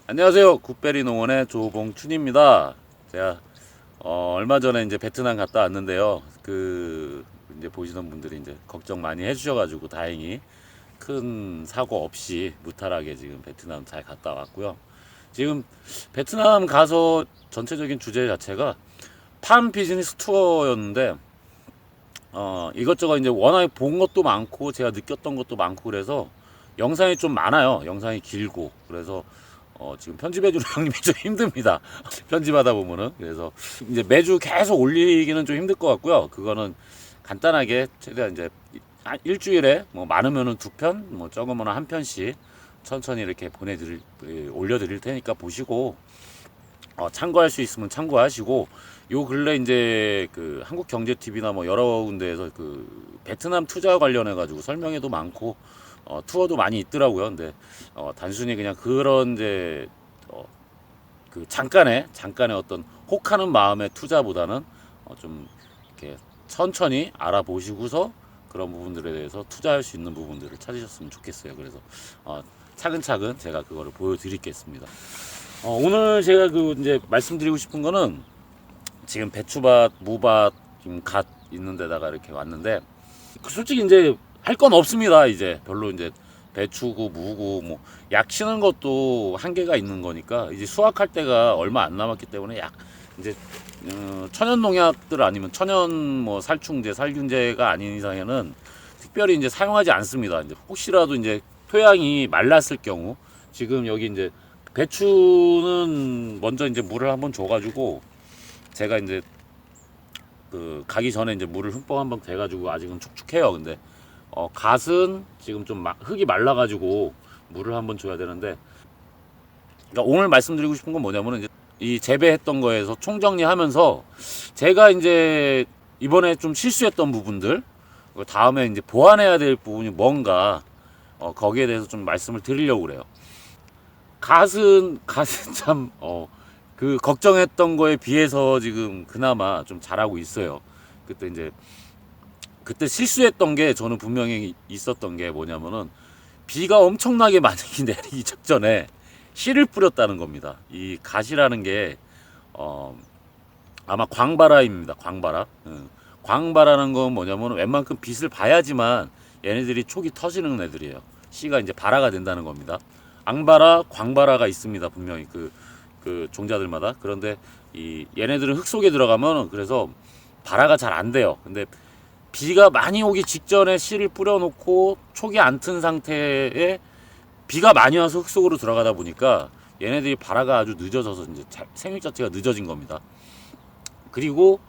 안녕하세요. 굿베리 농원의 조봉춘입니다. 제가 얼마 전에 이제 베트남 갔다 왔는데요. 이제 보시는 분들이 이제 걱정 많이 해주셔가지고 다행히 큰 사고 없이 무탈하게 지금 베트남 잘 갔다 왔고요. 지금 베트남 가서 전체적인 주제 자체가 팜 비즈니스 투어였는데 이것저것 이제 워낙에 본 것도 많고 제가 느꼈던 것도 많고 그래서 영상이 좀 많아요. 영상이 길고 그래서 지금 편집해주는 형님이 좀 힘듭니다. 편집하다 보면은. 그래서 이제 매주 계속 올리기는 좀 힘들 것 같고요. 그거는 간단하게 최대한 이제 일주일에 뭐 많으면은 2편, 뭐 적으면 한 편씩 천천히 이렇게 올려드릴 테니까 보시고, 참고할 수 있으면 참고하시고, 요 근래 이제 그 한국경제TV나 뭐 여러 군데에서 그 베트남 투자 관련해 가지고 설명회도 많고 투어도 많이 있더라고요. 근데 단순히 그냥 그런 이제 그 잠깐의 어떤 혹하는 마음의 투자보다는 좀 이렇게 천천히 알아보시고서 그런 부분들에 대해서 투자할 수 있는 부분들을 찾으셨으면 좋겠어요. 그래서 차근차근 제가 그거를 보여드리겠습니다. 오늘 제가 그 이제 말씀드리고 싶은 거는 지금 배추밭, 무밭, 지금 갓 있는 데다가 이렇게 왔는데 솔직히 이제 할 건 없습니다. 이제 별로 이제 배추고 무고 뭐 약 치는 것도 한계가 있는 거니까 이제 수확할 때가 얼마 안 남았기 때문에 약 이제 천연 농약들 아니면 천연 뭐 살충제, 살균제가 아닌 이상에는 특별히 이제 사용하지 않습니다. 이제 혹시라도 이제 토양이 말랐을 경우 지금 여기 이제 배추는 먼저 이제 물을 한번 줘가지고 제가 이제 그 가기 전에 이제 물을 흠뻑 한번 대가지고 아직은 촉촉해요. 근데 갓은 지금 좀 흙이 말라가지고 물을 한번 줘야 되는데, 그러니까 오늘 말씀드리고 싶은 건 뭐냐면은 이제 이 재배했던 거에서 총정리하면서 제가 이제 이번에 좀 실수했던 부분들, 다음에 이제 보완해야 될 부분이 뭔가 거기에 대해서 좀 말씀을 드리려고 그래요. 갓은 참 그 걱정했던 거에 비해서 지금 그나마 좀 잘하고 있어요. 그때 이제 그때 실수했던 게 저는 분명히 있었던 게 뭐냐면은 비가 엄청나게 많이 내리기 직전에 씨를 뿌렸다는 겁니다. 이 갓이라는 게 아마 광바라입니다. 광바라. 광바라는 건 뭐냐면 웬만큼 빛을 봐야지만 얘네들이 촉이 터지는 애들이에요. 씨가 이제 발화가 된다는 겁니다. 앙바라, 광바라가 있습니다. 분명히 그 종자들마다. 그런데 이 얘네들은 흙 속에 들어가면 그래서 발화가 잘 안 돼요. 근데 비가 많이 오기 직전에 씨를 뿌려놓고 촉이 안 튼 상태에 비가 많이 와서 흙 속으로 들어가다 보니까 얘네들이 발화가 아주 늦어져서 이제 생육 자체가 늦어진 겁니다. 그리고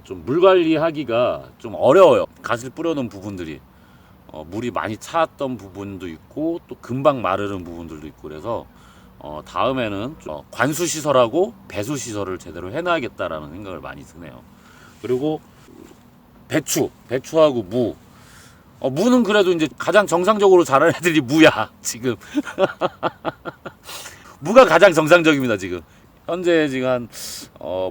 좀 물 관리하기가 좀 어려워요. 갓을 뿌려놓은 부분들이 물이 많이 차왔던 부분도 있고 또 금방 마르는 부분들도 있고 그래서 다음에는 좀 관수 시설하고 배수 시설을 제대로 해놔야겠다라는 생각을 많이 드네요. 그리고 배추하고 무. 무는 그래도 이제 가장 정상적으로 자란 애들이 무야, 지금. 무가 가장 정상적입니다, 지금. 현재 지금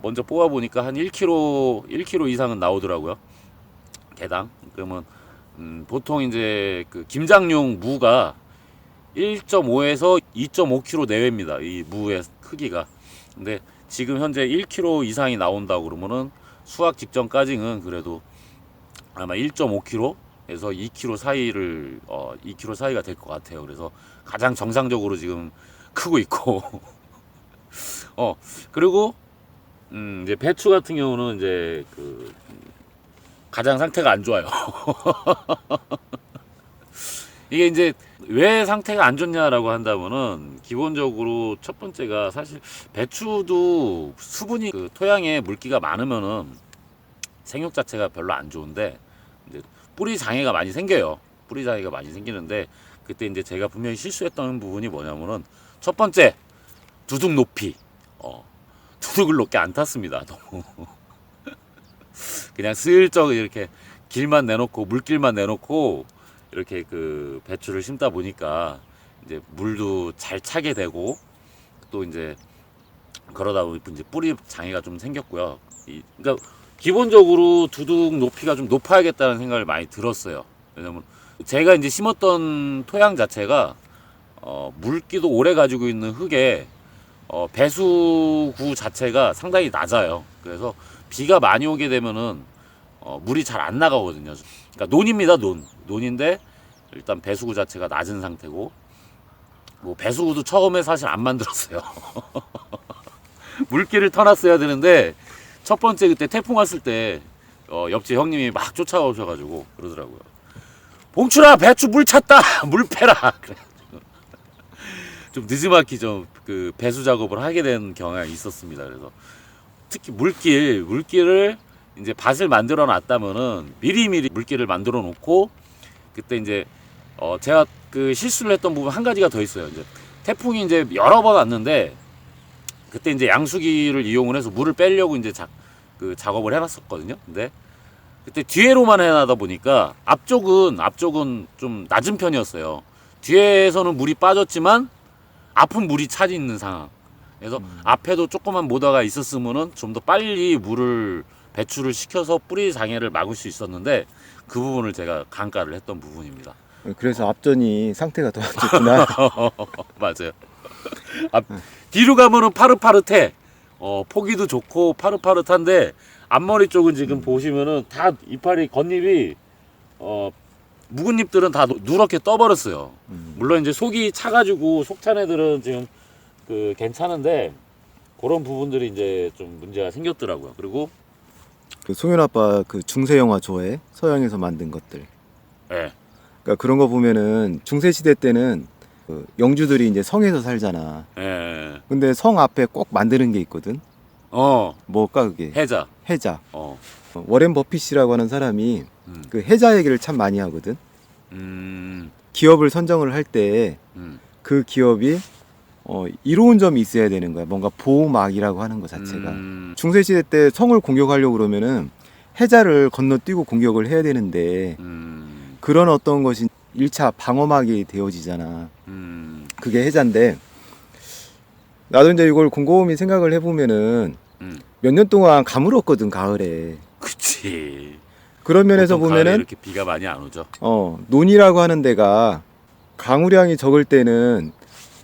먼저 뽑아보니까 한 1kg 이상은 나오더라고요. 개당. 그러면, 보통 이제 그 김장용 무가 1.5에서 2.5kg 내외입니다. 이 무의 크기가. 근데 지금 현재 1kg 이상이 나온다고 그러면은 수확 직전까지는 그래도 아마 1.5kg에서 2kg 사이를 2kg 사이가 될 것 같아요. 그래서 가장 정상적으로 지금 크고 있고 그리고 이제 배추 같은 경우는 이제 그 가장 상태가 안 좋아요. 이게 이제 왜 상태가 안 좋냐라고 한다면은 기본적으로 첫 번째가 사실 배추도 수분이 그 토양에 물기가 많으면은 생육 자체가 별로 안 좋은데 이제 뿌리 장애가 많이 생겨요. 뿌리 장애가 많이 생기는데 그때 이제 제가 분명히 실수했던 부분이 뭐냐면은 첫 번째 두둑 높이 두둑을 높게 안 탔습니다. 너무 그냥 슬쩍 이렇게 길만 내놓고 물길만 내놓고 이렇게 그 배추를 심다 보니까 이제 물도 잘 차게 되고 또 이제 그러다 보니 이제 뿌리 장애가 좀 생겼고요. 그러니까 기본적으로 두둑 높이가 좀 높아야겠다는 생각을 많이 들었어요. 왜냐면 제가 이제 심었던 토양 자체가 물기도 오래 가지고 있는 흙에 배수구 자체가 상당히 낮아요. 그래서 비가 많이 오게 되면은 물이 잘 안 나가거든요. 그러니까 논입니다, 논인데 일단 배수구 자체가 낮은 상태고, 뭐 배수구도 처음에 사실 안 만들었어요. 물길을 터놨어야 되는데 첫 번째 그때 태풍 왔을 때 옆집 형님이 막 쫓아오셔가지고 그러더라고요. 봉춘아, 배추 물 찼다, 물 패라. 그래가지고 좀 늦지막히 좀 그 배수 작업을 하게 된 경향이 있었습니다. 그래서 특히 물길을 이제 밭을 만들어 놨다면은 미리미리 물길을 만들어 놓고, 그때 이제 제가 그 실수를 했던 부분 한 가지가 더 있어요. 이제 태풍이 이제 여러 번 왔는데 그때 이제 양수기를 이용을 해서 물을 빼려고 이제 그 작업을 해놨었거든요. 근데 그때 뒤에로만 해놔다 보니까 앞쪽은 좀 낮은 편이었어요. 뒤에서는 물이 빠졌지만 앞은 물이 차 있는 상황. 그래서 앞에도 조그만 모다가 있었으면은 좀 더 빨리 배출을 시켜서 뿌리 장애를 막을 수 있었는데 그 부분을 제가 간과를 했던 부분입니다. 그래서 앞전이 상태가 더 안 좋구나. 맞아요. 뒤로 가면은 파릇파릇해. 포기도 좋고 파릇파릇한데 앞머리 쪽은 지금 보시면은 다 이파리 겉잎이 묵은 잎들은 다 누렇게 떠버렸어요. 물론 이제 속이 차가지고 속찬 애들은 지금 그 괜찮은데 그런 부분들이 이제 좀 문제가 생겼더라고요. 그리고 그 송현 아빠 그 중세 영화 좋아해? 서양에서 만든 것들. 예. 그러니까 그런 거 보면은 중세 시대 때는 그 영주들이 이제 성에서 살잖아. 예. 근데 성 앞에 꼭 만드는 게 있거든. 뭘까 그게? 해자. 해자. 어. 워렌 버핏이라고 하는 사람이 그 해자 얘기를 참 많이 하거든. 음. 기업을 선정을 할 때 그 기업이 이로운 점이 있어야 되는 거야. 뭔가 보호막이라고 하는 것 자체가. 중세 시대 때 성을 공격하려고 그러면은 해자를 건너뛰고 공격을 해야 되는데 그런 어떤 것이 1차 방어막이 되어지잖아. 그게 해자인데 나도 이제 이걸 곰곰이 생각을 해보면은 몇 년 동안 가물었거든, 가을에. 그치. 그런 면에서 보통 가을에 보면은 이렇게 비가 많이 안 오죠. 논이라고 하는 데가 강우량이 적을 때는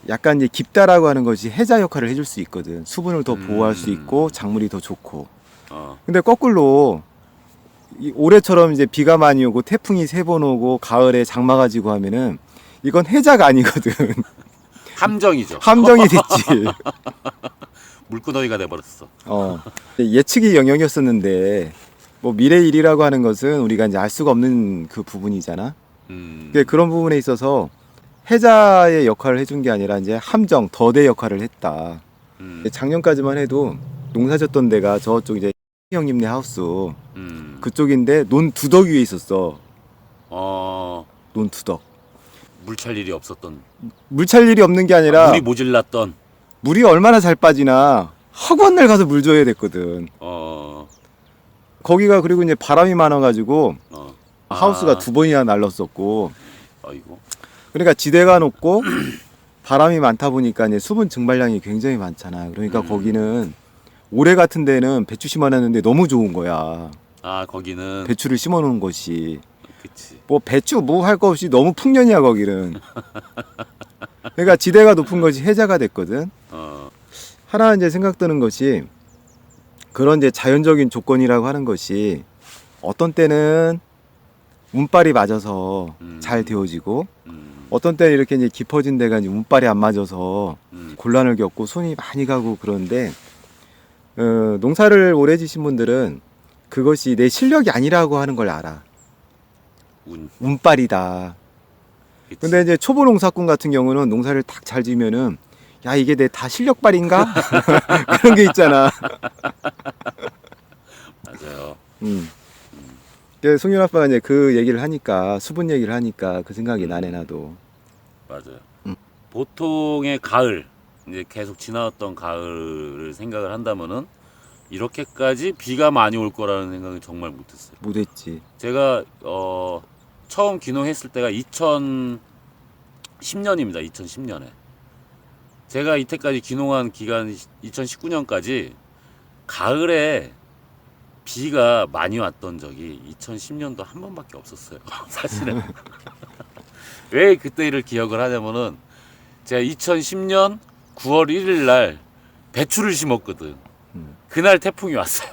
약간 이제 깊다라고 하는 것이 해자 역할을 해줄 수 있거든. 수분을 더 보호할 수 있고 작물이 더 좋고. 근데 거꾸로 올해처럼 이제 비가 많이 오고 태풍이 3번 오고 가을에 장마가 지고 하면은 이건 해자가 아니거든. 함정이죠. 함정이 됐지. 물구덩이가 돼버렸어. 예측이 영역이었었는데 뭐 미래 일이라고 하는 것은 우리가 이제 알 수가 없는 그 부분이잖아. 그런 부분에 있어서 해자의 역할을 해준 게 아니라 이제 함정, 덫의 역할을 했다. 작년까지만 해도 농사졌던 데가 저쪽 이제 형님네 하우스 그쪽인데 논 두덕 위에 있었어. 논 두덕. 물 찰 일이 없었던. 물 찰 일이 없는 게 아니라 물이 모질랐던. 물이 얼마나 잘 빠지나 학원 날 가서 물 줘야 됐거든. 거기가 그리고 이제 바람이 많아가지고 하우스가 2번이나 날랐었고. 아이고. 그러니까 지대가 높고 바람이 많다 보니까 이제 수분 증발량이 굉장히 많잖아. 그러니까 거기는 올해 같은 데는 배추 심어놨는데 너무 좋은 거야. 거기는 배추를 심어놓은 것이. 그치. 뭐 배추 뭐 할 거 없이 너무 풍년이야 거기는. 그러니까 지대가 높은 것이 해자가 됐거든. 하나 이제 생각드는 것이 그런 이제 자연적인 조건이라고 하는 것이 어떤 때는 운빨이 맞아서 잘 되어지고 어떤 때는 이렇게 이제 깊어진 데가 이제 운빨이 안 맞아서 곤란을 겪고 손이 많이 가고 그러는데 농사를 오래 지신 분들은 그것이 내 실력이 아니라고 하는 걸 알아. 운빨이다. 그치. 근데 이제 초보 농사꾼 같은 경우는 농사를 딱 잘 지면은 야 이게 내 다 실력발인가? 그런 게 있잖아. 맞아요. 송윤 아빠가 이제 그 얘기를 하니까 수분 얘기를 하니까 그 생각이 나네 나도. 맞아요. 보통의 가을, 이제 계속 지나왔던 가을을 생각을 한다면은 이렇게까지 비가 많이 올 거라는 생각은 정말 못했어요. 못했지. 제가 처음 귀농했을 때가 2010년입니다. 2010년에 제가 이때까지 귀농한 기간 2019년까지 가을에 비가 많이 왔던 적이 2010년도 한 번밖에 없었어요. 사실은. 왜 그때를 기억을 하냐면은 제가 2010년 9월 1일 날 배추를 심었거든. 음. 그날 태풍이 왔어요.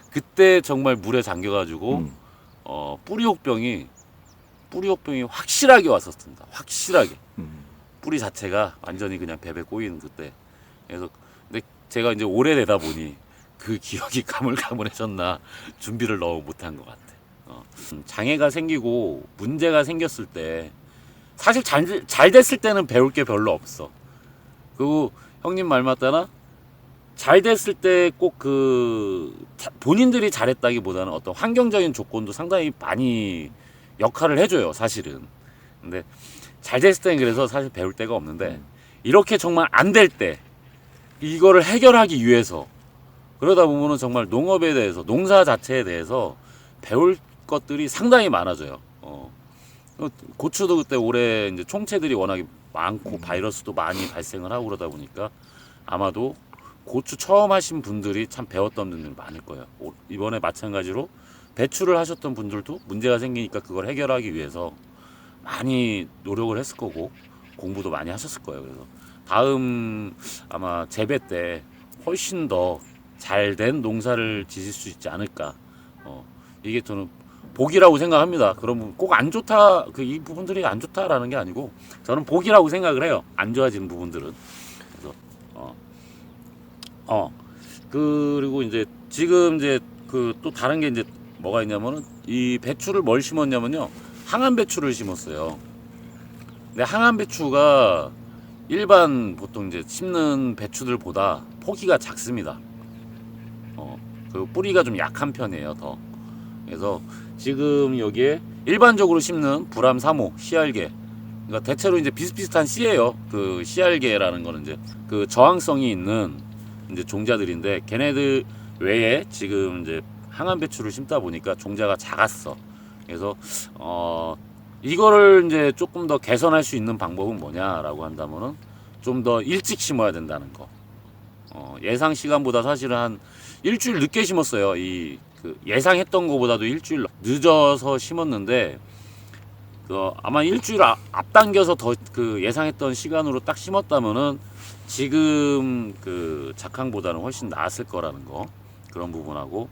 그때 정말 물에 잠겨가지고 음. 뿌리혹병이 확실하게 왔었습니다. 확실하게. 음. 뿌리 자체가 완전히 그냥 배 꼬이는 그때. 그래서 근데 제가 이제 오래되다 보니 그 기억이 가물가물해졌나 준비를 너무 못한 것 같아. 장애가 생기고 문제가 생겼을 때 사실 잘 됐을 때는 배울 게 별로 없어. 그리고 형님 말 맞다나 잘 됐을 때 꼭 본인들이 잘했다기보다는 어떤 환경적인 조건도 상당히 많이 역할을 해줘요, 사실은. 근데 잘 됐을 때는 그래서 사실 배울 데가 없는데 이렇게 정말 안 될 때 이거를 해결하기 위해서 그러다 보면은 정말 농업에 대해서 농사 자체에 대해서 배울 것들이 상당히 많아져요. 고추도 그때 올해 이제 총체들이 워낙에 많고 바이러스도 많이 발생을 하고 그러다 보니까 아마도 고추 처음 하신 분들이 참 배웠던 분들이 많을 거예요. 이번에 마찬가지로 배추를 하셨던 분들도 문제가 생기니까 그걸 해결하기 위해서 많이 노력을 했을 거고 공부도 많이 하셨을 거예요. 그래서 다음 아마 재배 때 훨씬 더 잘된 농사를 지실 수 있지 않을까. 이게 저는 복이라고 생각합니다. 그러면 꼭 안 좋다, 이 부분들이 안 좋다라는 게 아니고 저는 복이라고 생각을 해요. 안 좋아지는 부분들은. 그래서 그리고 이제 지금 이제 또 다른 게 이제 뭐가 있냐면은 이 배추를 뭘 심었냐면요. 항암 배추를 심었어요. 근데 항암 배추가 일반 보통 이제 심는 배추들보다 포기가 작습니다. 그 뿌리가 좀 약한 편이에요, 더. 그래서 지금 여기에 일반적으로 심는 불암 3호 씨알개, 그러니까 대체로 이제 비슷비슷한 씨예요. 그 씨알개라는 거는 이제 그 저항성이 있는 이제 종자들인데 걔네들 외에 지금 이제 항암 배추를 심다 보니까 종자가 작았어. 그래서 이거를 이제 조금 더 개선할 수 있는 방법은 뭐냐라고 한다면은 좀 더 일찍 심어야 된다는 거. 예상 시간보다 사실은 한 일주일 늦게 심었어요. 예상했던 것보다도 일주일 늦어서 심었는데 아마 일주일 앞당겨서 더 예상했던 시간으로 딱 심었다면은 지금 작황보다는 훨씬 나았을 거라는 거. 그런 부분하고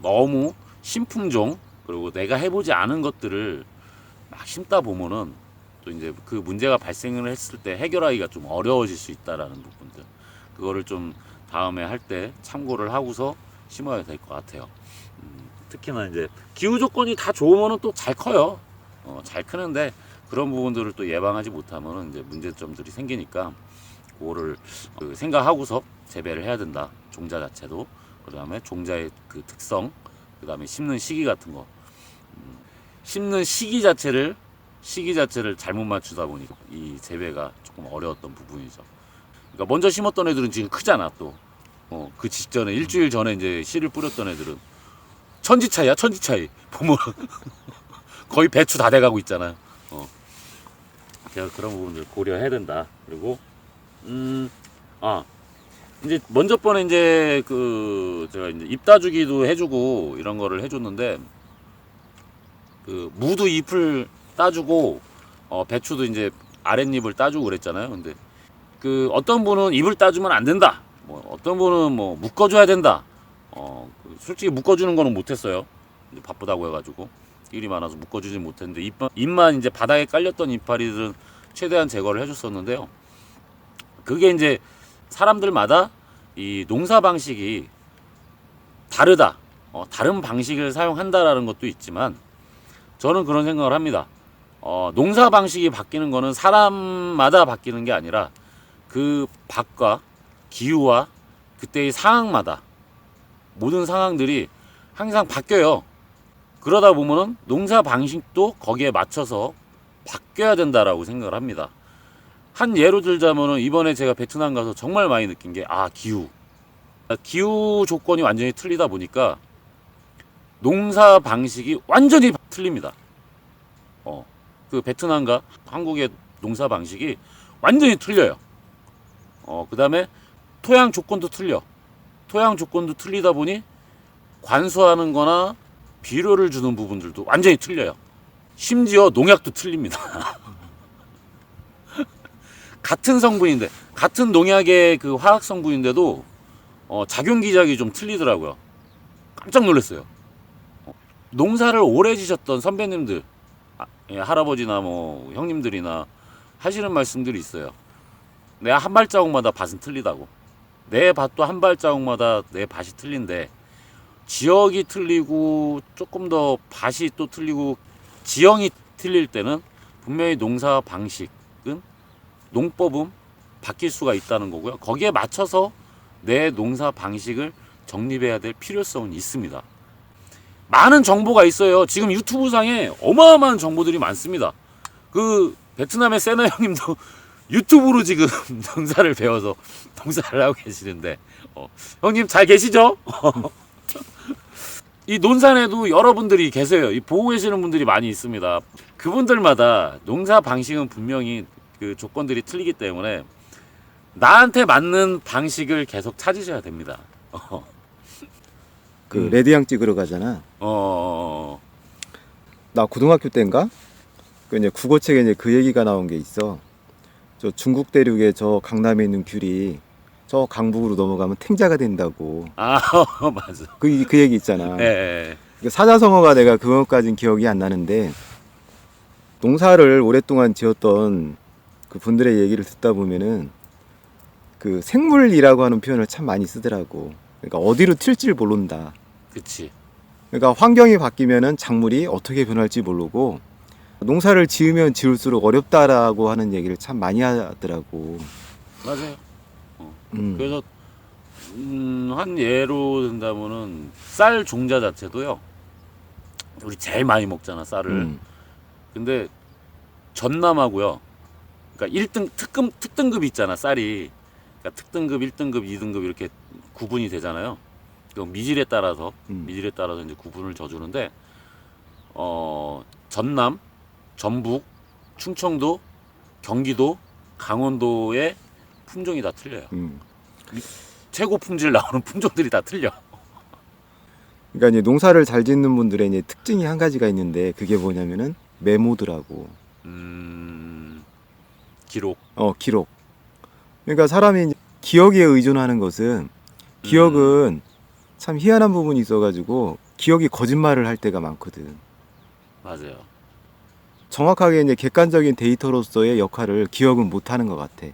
너무 신품종 그리고 내가 해보지 않은 것들을 막 심다 보면은 또 이제 그 문제가 발생을 했을 때 해결하기가 좀 어려워질 수 있다라는 부분들, 그거를 좀 다음에 할 때 참고를 하고서 심어야 될 것 같아요. 특히나 이제 기후 조건이 다 좋으면은 또 잘 커요. 잘 크는데 그런 부분들을 또 예방하지 못하면은 이제 문제점들이 생기니까 그거를 생각하고서 재배를 해야 된다. 종자 자체도, 그다음에 종자의 그 특성, 그다음에 심는 시기 같은 거. 심는 시기 자체를 잘못 맞추다 보니까 이 재배가 조금 어려웠던 부분이죠. 그러니까 먼저 심었던 애들은 지금 크잖아 또. 그 직전에 일주일 전에 이제 씨를 뿌렸던 애들은 천지 차이야, 천지 차이. 보면 거의 배추 다 돼가고 있잖아요. 제가 그런 부분들 고려해야 된다. 그리고 이제 먼저 번에 이제 제가 이제 잎 따주기도 해주고 이런 거를 해줬는데 무도 잎을 따주고 배추도 이제 아랫잎을 따주고 그랬잖아요. 근데 어떤 분은 잎을 따주면 안 된다. 어떤 분은 묶어줘야 된다. 솔직히 묶어주는 거는 못했어요. 바쁘다고 해가지고 일이 많아서 묶어주진 못했는데 잎만 이제 바닥에 깔렸던 이파리들은 최대한 제거를 해줬었는데요. 그게 이제 사람들마다 이 농사 방식이 다르다. 다른 방식을 사용한다라는 것도 있지만 저는 그런 생각을 합니다. 농사 방식이 바뀌는 거는 사람마다 바뀌는 게 아니라 그 밭과 기후와 그때의 상황마다 모든 상황들이 항상 바뀌어요. 그러다 보면은 농사 방식도 거기에 맞춰서 바뀌어야 된다라고 생각을 합니다. 한 예로 들자면은 이번에 제가 베트남 가서 정말 많이 느낀 게 기후 조건이 완전히 틀리다 보니까 농사 방식이 완전히 틀립니다. 그 베트남과 한국의 농사 방식이 완전히 틀려요. 그 다음에 토양 조건도 틀려. 토양 조건도 틀리다 보니 관수하는 거나 비료를 주는 부분들도 완전히 틀려요. 심지어 농약도 틀립니다. 같은 성분인데, 같은 농약의 그 화학 성분인데도 작용 기작이 좀 틀리더라고요. 깜짝 놀랐어요. 농사를 오래 지셨던 선배님들, 예, 할아버지나 뭐 형님들이나 하시는 말씀들이 있어요. 내가 한 발자국마다 밭은 틀리다고. 내 밭도 한 발자국마다 내 밭이 틀린데, 지역이 틀리고 조금 더 밭이 또 틀리고 지형이 틀릴 때는 분명히 농사 방식은, 농법은 바뀔 수가 있다는 거고요. 거기에 맞춰서 내 농사 방식을 정립해야 될 필요성은 있습니다. 많은 정보가 있어요. 지금 유튜브상에 어마어마한 정보들이 많습니다. 그 베트남의 세나 형님도 유튜브로 지금 농사를 배워서 농사를 하고 계시는데, 형님 잘 계시죠? 이 논산에도 여러분들이 계세요. 이 보고 계시는 분들이 많이 있습니다. 그분들마다 농사 방식은 분명히 그 조건들이 틀리기 때문에 나한테 맞는 방식을 계속 찾으셔야 됩니다. 그 레드양 찍으러 가잖아. 나 고등학교 때인가? 그 이제 국어책에 이제 그 얘기가 나온 게 있어. 저 중국 대륙에 저 강남에 있는 귤이 저 강북으로 넘어가면 탱자가 된다고. 아, 맞아. 그 얘기 있잖아. 예. 그 사자성어가 내가 그것까진 기억이 안 나는데, 농사를 오랫동안 지었던 그 분들의 얘기를 듣다 보면은 그 생물이라고 하는 표현을 참 많이 쓰더라고. 그러니까 어디로 튈지 모른다. 그치. 그러니까 환경이 바뀌면은 작물이 어떻게 변할지 모르고, 농사를 지으면 지을수록 어렵다라고 하는 얘기를 참 많이 하더라고. 맞아요. 그래서 한 예로 든다면은 쌀 종자 자체도요. 우리 제일 많이 먹잖아, 쌀을. 근데 전남하고요. 그러니까 1등 특등급 있잖아, 쌀이. 그러니까 특등급, 1등급, 2등급 이렇게 구분이 되잖아요. 그 미질에 따라서 이제 구분을 져주는데, 전남, 전북, 충청도, 경기도, 강원도의 품종이 다 틀려요. 최고 품질 나오는 품종들이 다 틀려. 그러니까 이제 농사를 잘 짓는 분들의 이제 특징이 한 가지가 있는데, 그게 뭐냐면은 메모더라고. 기록. 기록. 그러니까 사람이 기억에 의존하는 것은, 기억은 참 희한한 부분이 있어가지고 기억이 거짓말을 할 때가 많거든. 맞아요. 정확하게 이제 객관적인 데이터로서의 역할을 기억은 못하는 것 같아.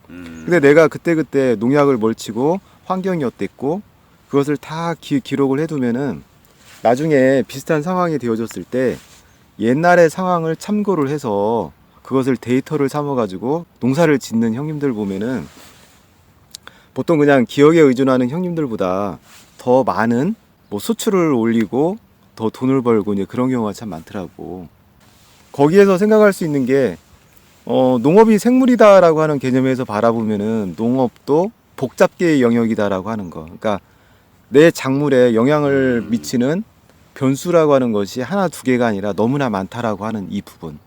근데 내가 그때 농약을 뭘 치고 환경이 어땠고 그것을 다 기록을 해두면은 나중에 비슷한 상황이 되어졌을 때 옛날의 상황을 참고를 해서 그것을 데이터를 삼아가지고 농사를 짓는 형님들 보면은 보통 그냥 기억에 의존하는 형님들보다 더 많은 뭐 수출을 올리고 더 돈을 벌고 이제 그런 경우가 참 많더라고. 거기에서 생각할 수 있는 게 농업이 생물이다라고 하는 개념에서 바라보면은 농업도 복잡계의 영역이다라고 하는 거. 그러니까 내 작물에 영향을 미치는 변수라고 하는 것이 하나 두 개가 아니라 너무나 많다라고 하는 이 부분.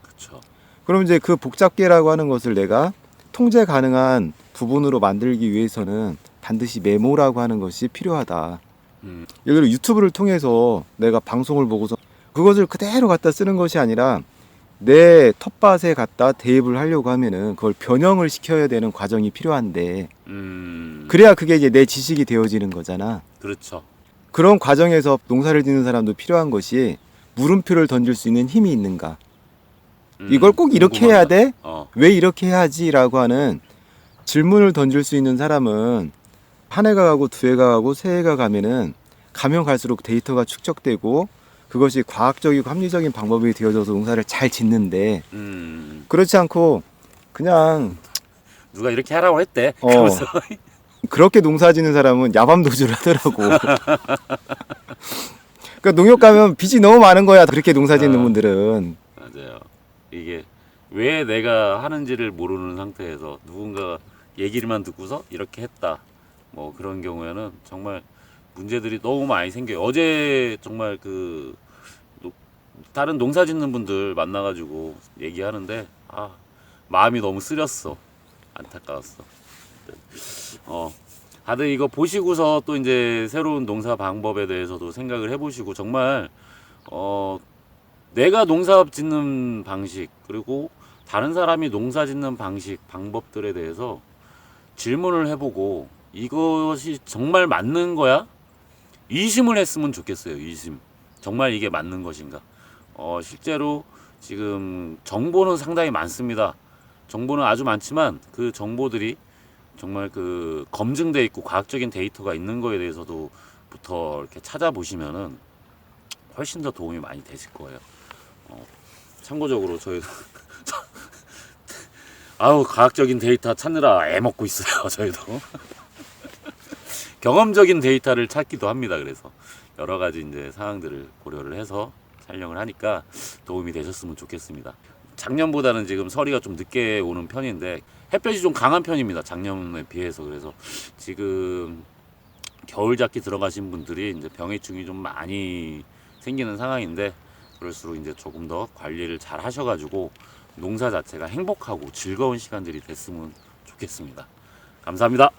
그렇죠. 그럼 이제 그 복잡계라고 하는 것을 내가 통제 가능한 부분으로 만들기 위해서는 반드시 메모라고 하는 것이 필요하다. 예를 들어 유튜브를 통해서 내가 방송을 보고서 그것을 그대로 갖다 쓰는 것이 아니라 내 텃밭에 갖다 대입을 하려고 하면은 그걸 변형을 시켜야 되는 과정이 필요한데, 그래야 그게 이제 내 지식이 되어지는 거잖아. 그렇죠. 그런 과정에서 농사를 짓는 사람도 필요한 것이 물음표를 던질 수 있는 힘이 있는가. 이걸 꼭 이렇게 해야 돼? 왜 이렇게 해야지라고 하는 질문을 던질 수 있는 사람은 한 해가 가고 두 해가 가고 세 해가 가면은 가면 갈수록 데이터가 축적되고 그것이 과학적이고 합리적인 방법이 되어져서 농사를 잘 짓는데, 그렇지 않고 그냥 누가 이렇게 하라고 했대. 그러면서 그렇게 농사 짓는 사람은 야밤도주를 하더라고. 그러니까 농협 가면 빚이 너무 많은 거야. 그렇게 농사 짓는 분들은. 맞아요. 이게 왜 내가 하는지를 모르는 상태에서 누군가 얘기를만 듣고서 이렇게 했다. 뭐 그런 경우에는 정말 문제들이 너무 많이 생겨요. 어제 정말 그 다른 농사 짓는 분들 만나가지고 얘기하는데 마음이 너무 쓰렸어. 안타까웠어. 다들 이거 보시고서 또 이제 새로운 농사 방법에 대해서도 생각을 해보시고 정말 내가 농사 짓는 방식 그리고 다른 사람이 농사 짓는 방식 방법들에 대해서 질문을 해보고 이것이 정말 맞는 거야? 이심을 했으면 좋겠어요. 이심. 정말 이게 맞는 것인가? 실제로 지금 정보는 상당히 많습니다. 정보는 아주 많지만 그 정보들이 정말 그 검증돼 있고 과학적인 데이터가 있는 거에 대해서도 부터 이렇게 찾아보시면은 훨씬 더 도움이 많이 되실 거예요. 참고적으로 저희도 아우 과학적인 데이터 찾느라 애먹고 있어요. 저희도 경험적인 데이터를 찾기도 합니다. 그래서 여러 가지 이제 상황들을 고려를 해서 촬영을 하니까 도움이 되셨으면 좋겠습니다. 작년보다는 지금 서리가 좀 늦게 오는 편인데 햇볕이 좀 강한 편입니다. 작년에 비해서. 그래서 지금 겨울 잡기 들어가신 분들이 이제 병해충이 좀 많이 생기는 상황인데 그럴수록 이제 조금 더 관리를 잘 하셔가지고 농사 자체가 행복하고 즐거운 시간들이 됐으면 좋겠습니다. 감사합니다.